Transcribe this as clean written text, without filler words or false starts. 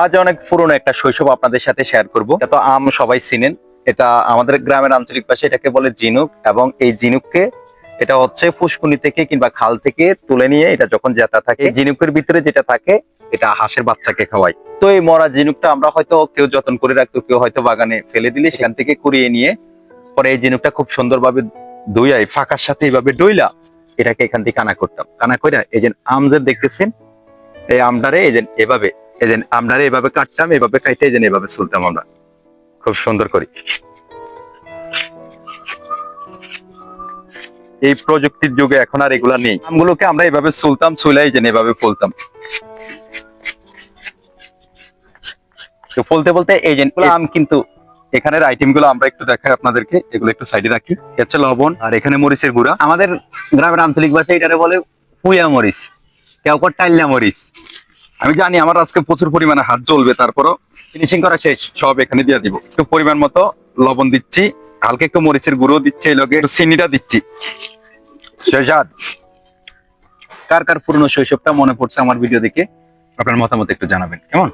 আজ অনেক পুরনো একটা শৈশব আপনাদের সাথে শেয়ার করব। এটা তো আম সবাই চিনেন। এটা আমাদের গ্রামের আঞ্চলিক ভাষায় এটাকে বলে ঝিনুক, এবং এই ঝিনুককে এটা হচ্ছে পুষ্কুনি থেকে কিংবা খাল থেকে তুলে নিয়ে এটা যখন জেতা থাকে, এই ঝিনুকের ভিতরে যেটা থাকে এটা হাঁসের বাচ্চাকে খাওয়ায়। তো এই মরা ঝিনুকটা আমরা হয়তো কেউ যত্ন করে রাখতো, কেউ হয়তো বাগানে ফেলে দিলে সেখান থেকে কুড়িয়ে নিয়ে পরে এই ঝিনুকটা খুব সুন্দরভাবে ধুইয়া ফাঁকার সাথে এইভাবে ডইলা এটাকে এখান থেকে কানা করতাম। কানা করে এই যে আম যে দেখতেছেন, এই আমটারে এই যে এভাবে আমরারে এভাবে কাটতাম, এভাবে কাটতে এই যে এভাবে চুলতাম আমরা খুব সুন্দর করি। এই প্রযুক্তির যুগে এখন আর এগুলা নেই। আমগুলোকে আমরা এভাবে চুলতাম, চুলাই এই যে এভাবে ফলতাম। তো ফলতে বলতে এই যে আম, কিন্তু এখানের আইটেম গুলো আমরা একটু দেখাই আপনাদেরকে, এগুলো একটু সাইডে রাখি। হচ্ছে লবণ, আর এখানে মরিচের গুঁড়া। আমাদের গ্রামের আঞ্চলিক ভাষায় এটারে বলে পুয়া মরিচ, কেউ টাইল্লা মরিচ। আমি জানি আমার আজকে প্রচুর পরিমাণে হাত জ্বলবে, তারপরও ফিনিশিং করা শেষ, সব এখানে দিয়ে দিব। একটু পরিমাণ মতো লবণ দিচ্ছি, হালকা একটু মরিচের গুঁড়ো দিচ্ছি, এই লগে একটু চিনিটা দিচ্ছি। শৈশব, কার কার পুরনো শৈশবটা মনে পড়ছে আমার ভিডিও দেখে আপনার মতামত একটু জানাবেন, কেমন?